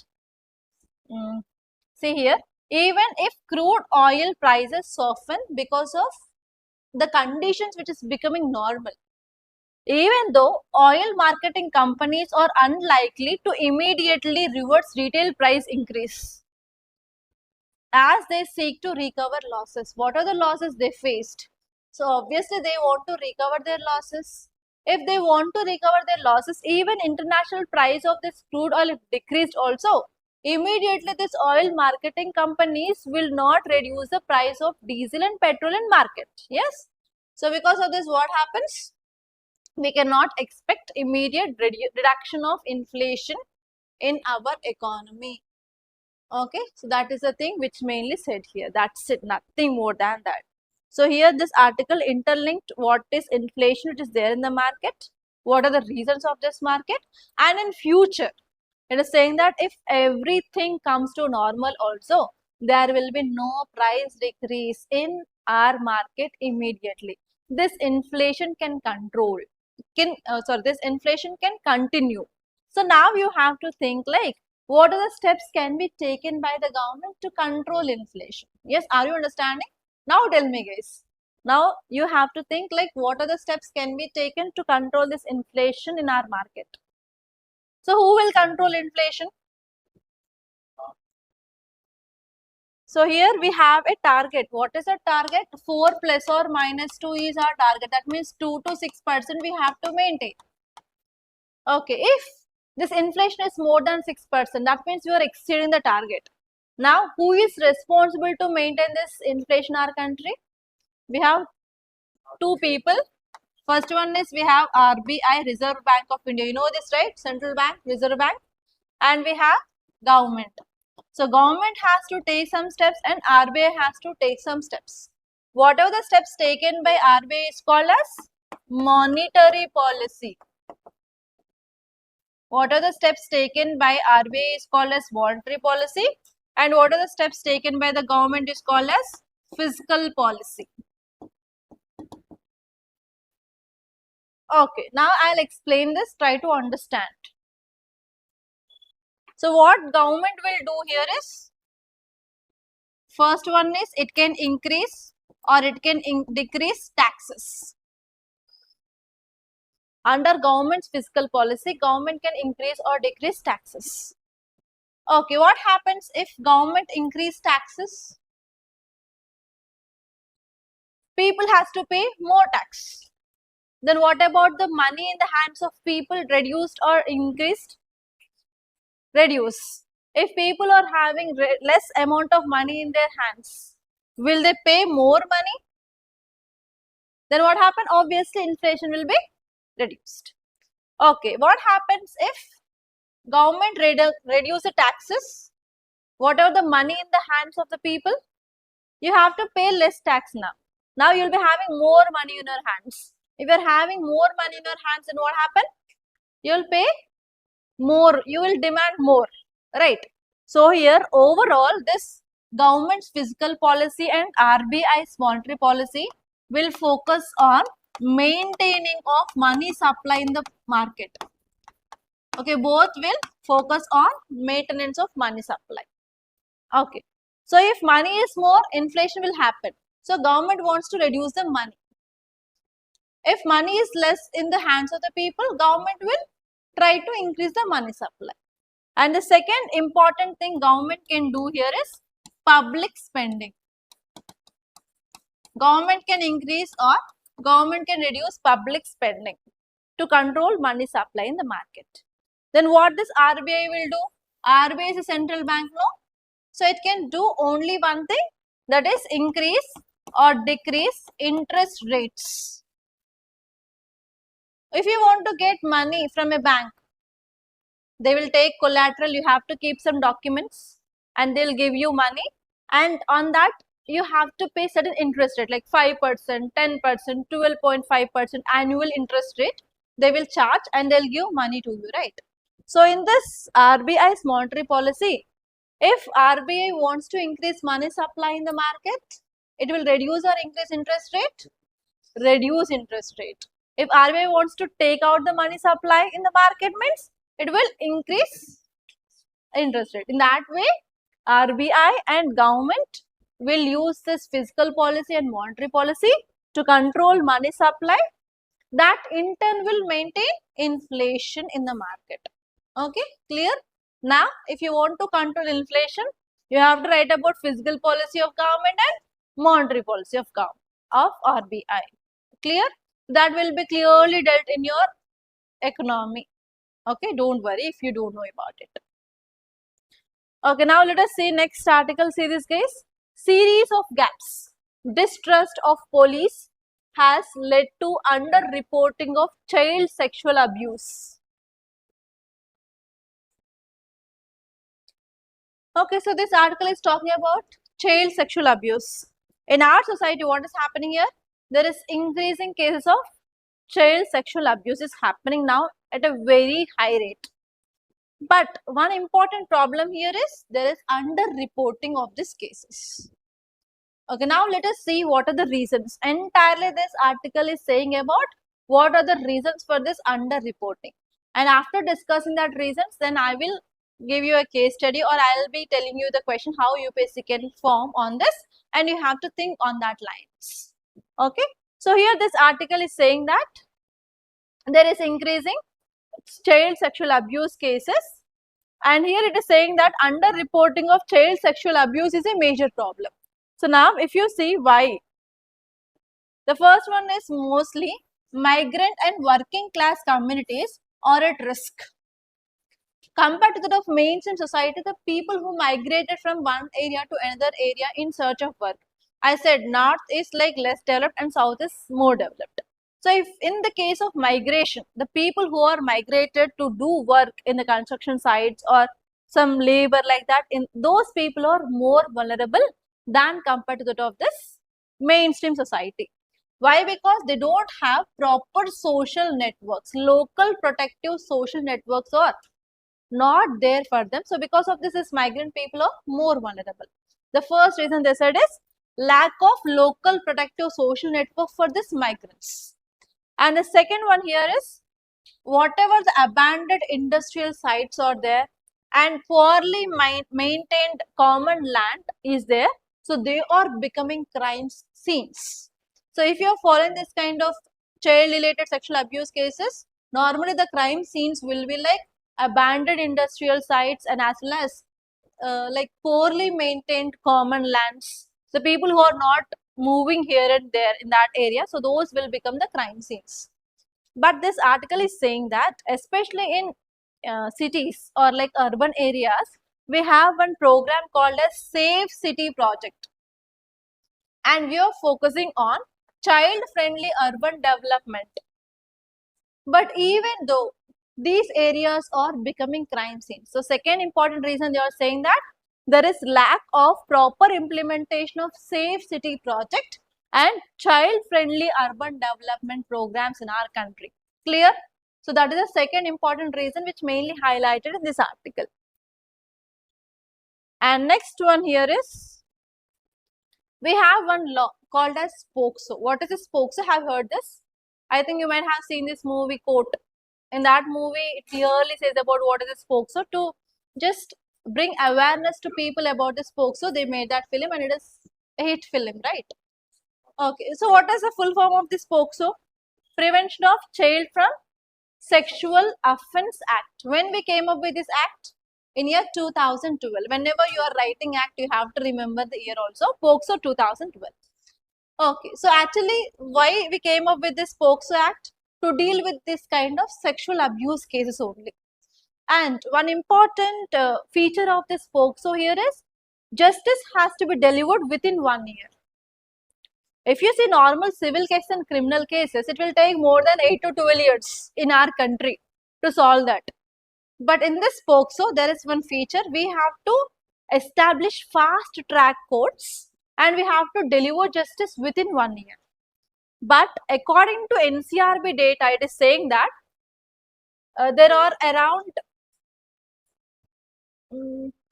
see here, even if crude oil prices soften because of the conditions which is becoming normal, even though oil marketing companies are unlikely to immediately reverse retail price increase as they seek to recover losses. What are the losses they faced? So obviously they want to recover their losses. If they want to recover their losses, even international price of this crude oil decreased also. Immediately this oil marketing companies will not reduce the price of diesel and petrol in market. Yes. So because of this, what happens? We cannot expect immediate reduction of inflation in our economy. Okay, so that is the thing which mainly said here. That's it, nothing more than that. So here this article interlinked what is inflation which is there in the market, what are the reasons of this market, and in future it is saying that if everything comes to normal also, there will be no price decrease in our market immediately. This inflation can control, this inflation can continue. So now you have to think like, what are the steps can be taken by the government to control inflation? Yes, are you understanding? Now tell me guys. Now you have to think like, what are the steps can be taken to control this inflation in our market? So who will control inflation? So here we have a target. What is a target? 4 plus or minus 2 is our target. That means 2 to 6% we have to maintain. Okay, if this inflation is more than 6%, that means you are exceeding the target. Now, who is responsible to maintain this inflation in our country? We have two people. First one is we have RBI, Reserve Bank of India. You know this, right? Central Bank, Reserve Bank. And we have government. So, government has to take some steps and RBI has to take some steps. Whatever the steps taken by RBI is called as monetary policy. What are the steps taken by RBI is called as monetary policy, and what are the steps taken by the government is called as fiscal policy. Okay, now I'll explain this, try to understand. So what government will do here is, first one is it can increase or it can decrease taxes. Under government's fiscal policy, government can increase or decrease taxes. Okay, what happens if government increase taxes? People has to pay more tax. Then what about the money in the hands of people, reduced or increased? Reduce. If people are having less amount of money in their hands, will they pay more money? Then what happens? Obviously, inflation will be reduced. Okay, what happens if government reduce the taxes? Whatever the money in the hands of the people, you have to pay less tax now. Now you'll be having more money in your hands. If you're having more money in your hands, then what happens? You'll pay more, you will demand more, right? So here overall this government's fiscal policy and RBI's monetary policy will focus on maintaining of money supply in the market. Okay, both will focus on maintenance of money supply. Okay, so if money is more, inflation will happen. So government wants to reduce the money. If money is less in the hands of the people, government will try to increase the money supply. And the second important thing government can do here is public spending. Government can increase or government can reduce public spending to control money supply in the market. Then what this RBI will do? RBI is a central bank, no? So it can do only one thing, that is increase or decrease interest rates. If you want to get money from a bank, they will take collateral, you have to keep some documents and they'll give you money, and on that you have to pay certain interest rate like 5%, 10%, 12.5% annual interest rate they will charge and they'll give money to you, right? So in this RBI's monetary policy, if RBI wants to increase money supply in the market, it will reduce or increase interest rate? Reduce interest rate. If RBI wants to take out the money supply in the market, means it will increase interest rate. In that way, RBI and government will use this fiscal policy and monetary policy to control money supply. That in turn will maintain inflation in the market. Okay, clear? Now, if you want to control inflation, you have to write about fiscal policy of government and monetary policy of RBI. Clear? That will be clearly dealt in your economy. Okay, don't worry if you don't know about it. Okay, now let us see next article. See this, guys. Series of gaps. Distrust of police has led to under-reporting of child sexual abuse. Okay, so this article is talking about child sexual abuse. In our society, what is happening here? There is increasing cases of child sexual abuse is happening now at a very high rate. But one important problem here is there is under-reporting of these cases. Okay, now let us see what are the reasons. Entirely this article is saying about what are the reasons for this under-reporting. And after discussing that reasons, then I will give you a case study or I will be telling you the question how UPSC can form on this, and you have to think on that lines. Okay, so here this article is saying that there is increasing child sexual abuse cases, and here it is saying that under-reporting of child sexual abuse is a major problem. So now if you see why, the first one is mostly migrant and working class communities are at risk. Compared to that of mainstream society, the people who migrated from one area to another area in search of work. I said north is like less developed and south is more developed. So if in the case of migration, the people who are migrated to do work in the construction sites or some labor like that, in those people are more vulnerable than compared to that of this mainstream society. Why? Because they don't have proper social networks. Local protective social networks are not there for them. So because of this migrant people are more vulnerable. The first reason they said is lack of local protective social network for these migrants. And the second one here is whatever the abandoned industrial sites are there and poorly maintained common land is there, so they are becoming crime scenes. So if you are following this kind of child related sexual abuse cases, normally the crime scenes will be like abandoned industrial sites and as well as like poorly maintained common lands. The people who are not moving here and there in that area, so those will become the crime scenes. But this article is saying that especially in cities or like urban areas, we have one program called as Safe City Project, and we are focusing on child friendly urban development. But even though these areas are becoming crime scenes, so second important reason they are saying that there is lack of proper implementation of Safe City Project and child friendly urban development programs in our country. Clear? So that is the second important reason which mainly highlighted in this article. And next one here is we have one law called as POCSO. What is this POCSO? Have you heard this? I think you might have seen this movie Court. In that movie, it clearly says about what is this POCSO. To just bring awareness to people about this POCSO, they made that film and it is a hit film, right? Okay, so what is the full form of this POCSO? Prevention of Child from Sexual Offence Act. When we came up with this act? In year 2012. Whenever you are writing act, you have to remember the year also. POCSO 2012. Okay, so actually, why we came up with this POCSO Act? To deal with this kind of sexual abuse cases only. And one important feature of this POCSO here is justice has to be delivered within 1 year. If you see normal civil cases and criminal cases, it will take more than 8 to 12 years in our country to solve that. But in this POCSO, there is one feature. We have to establish fast track courts and we have to deliver justice within 1 year. But according to NCRB data, it is saying that there are around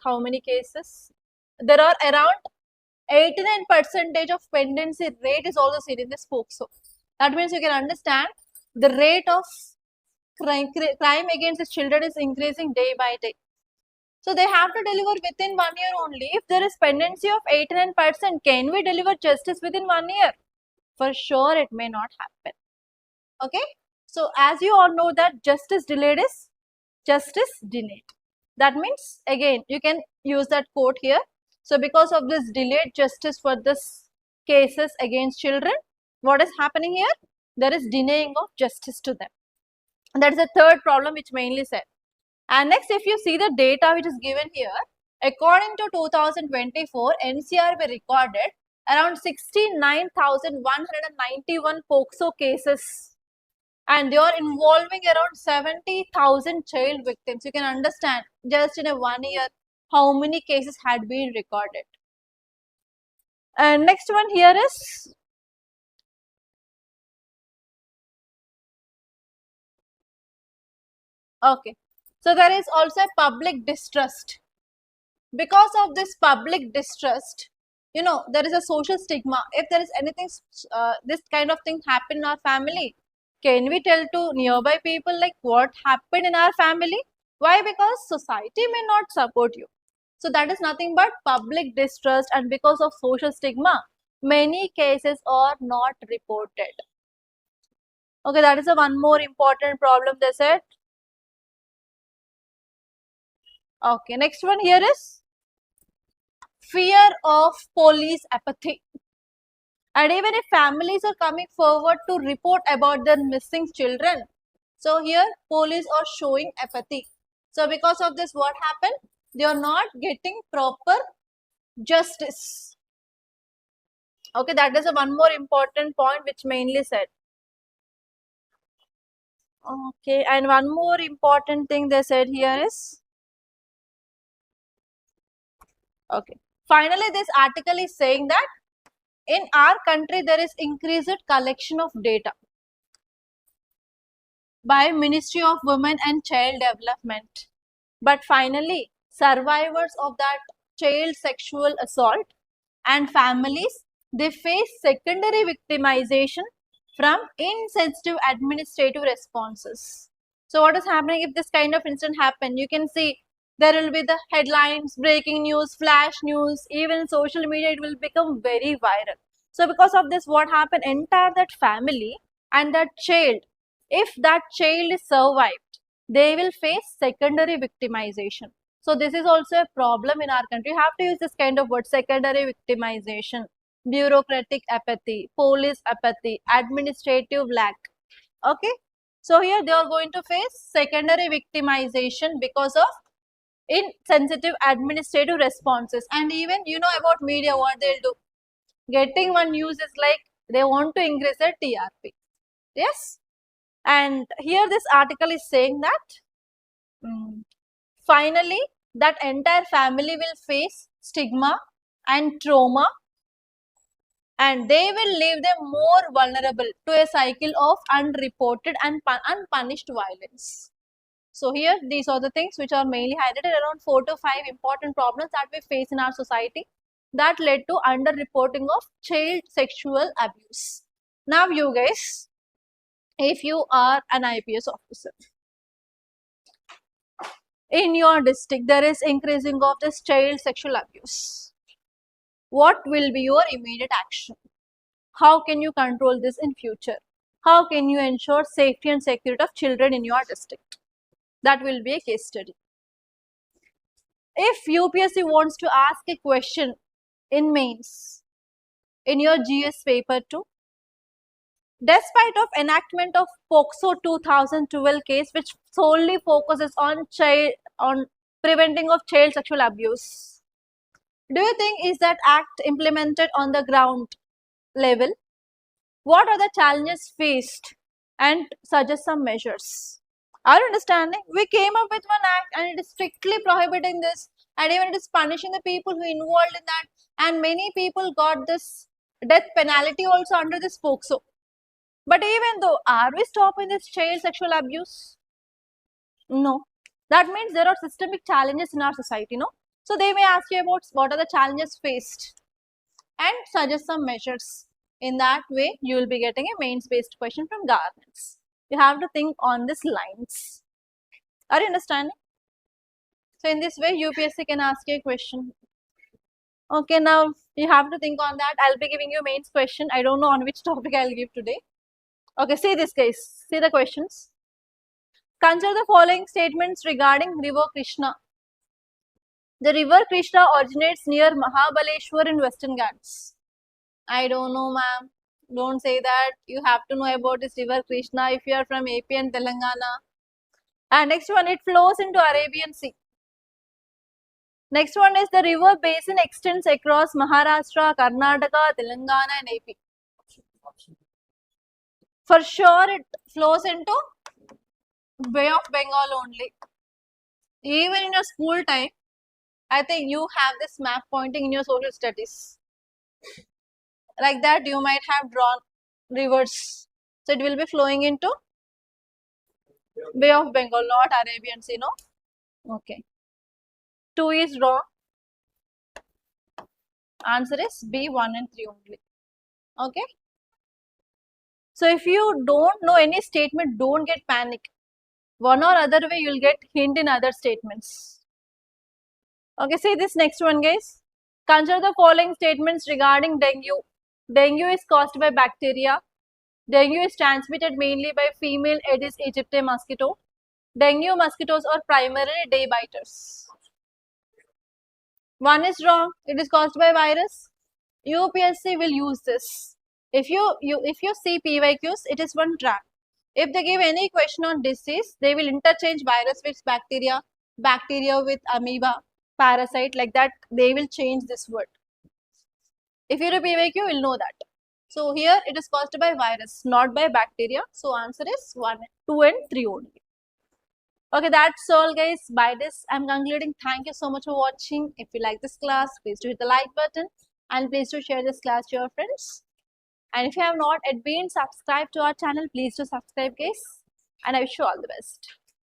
how many cases? There are around 89% of pendency rate is also seen in this POCSO. That means you can understand the rate of crime against the children is increasing day by day. So they have to deliver within 1 year only. If there is pendency of 89%, can we deliver justice within 1 year? For sure, it may not happen. Okay. So as you all know that justice delayed is justice denied. That means again you can use that quote here. So because of this delayed justice for this cases against children, what is happening here? There is denying of justice to them. And that is the third problem which mainly said. And next, if you see the data which is given here, according to 2024, NCRB recorded around 69,191 POCSO cases and they are involving around 70,000 child victims. You can understand just in a 1 year how many cases had been recorded. And next one here is okay. So there is also a public distrust. Because of this public distrust, you know, there is a social stigma. If there is anything, this kind of thing happen in our family, can we tell to nearby people like what happened in our family? Why? Because society may not support you. So that is nothing but public distrust, and because of social stigma, many cases are not reported. Okay, that is a one more important problem they said. Okay, next one here is fear of police apathy. And even if families are coming forward to report about their missing children, so here police are showing apathy. So because of this, what happened? They are not getting proper justice. Okay, that is a one more important point which mainly said. Okay, and one more important thing they said here is, okay, finally this article is saying that in our country there is increased collection of data by Ministry of Women and Child Development. But finally, survivors of that child sexual assault and families, they face secondary victimization from insensitive administrative responses. So what is happening if this kind of incident happen? You can see there will be the headlines, breaking news, flash news, even social media, it will become very viral. So because of this, what happened? Entire that family and that child, if that child is survived, they will face secondary victimization. So this is also a problem in our country. You have to use this kind of word, secondary victimization, bureaucratic apathy, police apathy, administrative lack. Okay. So here they are going to face secondary victimization because of insensitive administrative responses. And even you know about media, what they'll do. Getting one news is like they want to increase their TRP. Yes. And here this article is saying that finally that entire family will face stigma and trauma and they will leave them more vulnerable to a cycle of unreported and unpunished violence. So here these are the things which are mainly highlighted, around 4 to 5 important problems that we face in our society that led to underreporting of child sexual abuse. Now you guys, if you are an IPS officer, in your district there is increasing of this child sexual abuse, what will be your immediate action? How can you control this in future? How can you ensure safety and security of children in your district? That will be a case study. If UPSC wants to ask a question in mains, in your GS paper 2, despite of enactment of POCSO 2012 case, which solely focuses on preventing of child sexual abuse, do you think is that act implemented on the ground level? What are the challenges faced and suggest some measures? Are you understanding? We came up with one act and it is strictly prohibiting this, and even it is punishing the people who involved in that, and many people got this death penalty also under this POCSO. But even though, are we stopping this child sexual abuse? No. That means there are systemic challenges in our society, no? So they may ask you about what are the challenges faced and suggest some measures. In that way, you will be getting a mains-based question from governments. You have to think on these lines. Are you understanding? So in this way, UPSC can ask you a question. Okay, now you have to think on that. I'll be giving you a mains question. I don't know on which topic I'll give today. Okay, see this case. See the questions. Consider the following statements regarding river Krishna. The river Krishna originates near Mahabaleshwar in Western Ghats. I don't know, ma'am. Don't say that. You have to know about this river Krishna if you are from AP and Telangana. And next one, it flows into Arabian Sea. Next one is the river basin extends across Maharashtra, Karnataka, Telangana and AP. For sure, it flows into Bay of Bengal only. Even in your school time, I think you have this map pointing in your social studies. Like that, you might have drawn rivers. So it will be flowing into Bay of Bengal, not Arabian Sea, no? Okay. 2 is wrong. Answer is B, 1 and 3 only. Okay. So if you don't know any statement, don't get panic. One or other way, you'll get hint in other statements. Okay, see this next one, guys. Consider the following statements regarding dengue. Dengue is caused by bacteria. Dengue is transmitted mainly by female Aedes aegypti mosquito. Dengue mosquitoes are primarily day biters. One is wrong. It is caused by virus. UPSC will use this. If you see PYQs, it is one track. If they give any question on disease, they will interchange virus with bacteria, bacteria with amoeba, parasite, like that. They will change this word. If you do PYQ, you will know that. So here it is caused by virus, not by bacteria. So answer is 1, 2 and 3 only. Okay, that's all guys. By this, I'm concluding. Thank you so much for watching. If you like this class, please do hit the like button and please do share this class to your friends. And if you have not yet been subscribed to our channel, please do subscribe guys. And I wish you all the best.